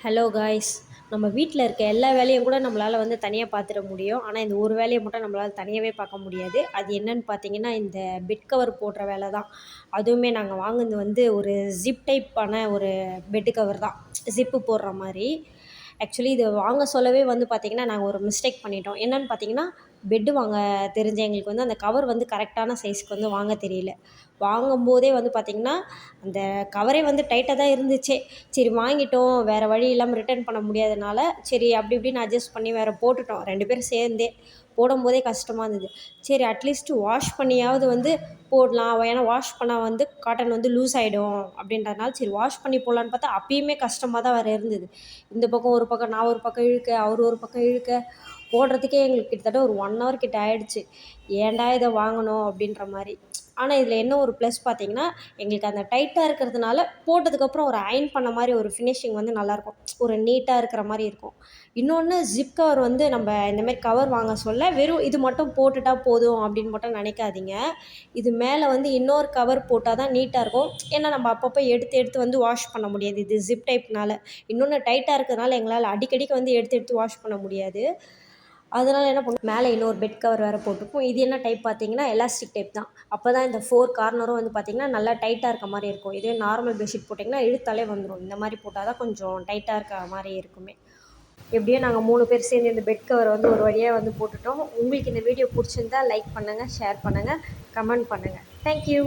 Hello guys. நம்ம வீட்டில் இருக்க எல்லா வேலையும் கூட நம்மளால் வந்து தனியாக பார்த்துட முடியும். ஆனால் இந்த ஒரு வேலையை மட்டும் நம்மளால் தனியாகவே பார்க்க முடியாது. அது என்னன்னு பார்த்தீங்கன்னா, இந்த பெட் கவர் போடுற வேலை தான். அதுவுமே நாங்கள் வாங்குனது வந்து ஒரு ஜிப் டைப்பான ஒரு பெட்டு கவர் தான், ஜிப்பு போடுற மாதிரி. ஆக்சுவலி இது வாங்க சொல்லவே வந்து பார்த்திங்கன்னா, நாங்கள் ஒரு மிஸ்டேக் பண்ணிட்டோம். என்னென்னு பார்த்தீங்கன்னா, பெட்டு வாங்க தெரிஞ்ச எங்களுக்கு வந்து அந்த கவர் வந்து கரெக்டான சைஸ்க்கு வந்து வாங்க தெரியல. வாங்கும்போதே வந்து பார்த்திங்கன்னா, அந்த கவரே வந்து டைட்டாக தான் இருந்துச்சே. சரி வாங்கிட்டோம், வேறு வழி இல்லாமல் ரிட்டர்ன் பண்ண முடியாதனால, சரி அப்படி இப்படின்னு அட்ஜஸ்ட் பண்ணி வேறு போட்டுட்டோம் 2 பேரும் சேர்ந்தே. போடும்போதே கஷ்டமாக இருந்தது. சரி அட்லீஸ்ட்டு வாஷ் பண்ணியாவது வந்து போடலாம். ஏன்னா வாஷ் பண்ணால் வந்து காட்டன் வந்து லூஸ் ஆகிடும் அப்படின்றதுனால, சரி வாஷ் பண்ணி போடலான்னு பார்த்தா அப்பயுமே கஷ்டமாக தான் வேறு இருந்தது. இந்த பக்கம் ஒரு பக்கம் நான் ஒரு பக்கம் இழுக்க, அவர் ஒரு பக்கம் இழுக்க, போடுறதுக்கே எங்களுக்கு கிட்டத்தட்ட ஒரு 1 ஹவர் கிட்ட ஆயிடுச்சு. ஏன்டா இதை வாங்கினோம் அப்படின்ற மாதிரி. ஆனால் இதில் என்ன ஒரு ப்ளஸ் பார்த்தீங்கன்னா, எங்களுக்கு அந்த டைட்டாக இருக்கிறதுனால போட்டதுக்கப்புறம் ஒரு அயர்ன் பண்ண மாதிரி ஒரு ஃபினிஷிங் வந்து நல்லாயிருக்கும். ஒரு நீட்டாக இருக்கிற மாதிரி இருக்கும். இன்னொன்று ஜிப் கவர் வந்து நம்ம இந்தமாரி கவர் வாங்க சொல்ல வெறும் இது மட்டும் போட்டுட்டா போதும் அப்படின்னு மட்டும் நினைக்காதீங்க. இது மேலே வந்து இன்னொரு கவர் போட்டால் தான் நீட்டாக இருக்கும். ஏன்னா நம்ம அப்பப்போ எடுத்து எடுத்து வந்து வாஷ் பண்ண முடியாது, இது ஜிப் டைப்னால. இன்னொன்று டைட்டாக இருக்கிறதுனால எங்களால் அடிக்கடிக்கு வந்து எடுத்து எடுத்து வாஷ் பண்ண முடியாது. அதனால் என்ன பண்ணுவோம், மேலே இன்னொரு பெட் கவர் வேறு போட்டுப்போம். இது என்ன டைப் பார்த்தீங்கன்னா, எலாஸ்டிக் டைப் தான். அப்போ தான் இந்த 4 கார்னரும் வந்து பார்த்திங்கன்னா நல்லா டைட்டாக இருக்க மாதிரி இருக்கும். இதே நார்மல் பெட்ஷீட் போட்டிங்கன்னா இழுத்தாலே வந்துடும். இந்த மாதிரி போட்டால் தான் கொஞ்சம் டைட்டாக இருக்க மாதிரி இருக்குமே. எப்படியோ நாங்கள் 3 பேர் சேர்ந்து இந்த பெட் கவரை வந்து ஒரு வழியாக வந்து போட்டுட்டோம். உங்களுக்கு இந்த வீடியோ பிடிச்சிருந்தா லைக் பண்ணுங்கள், ஷேர் பண்ணுங்கள், கமெண்ட் பண்ணுங்கள். தேங்க்யூ.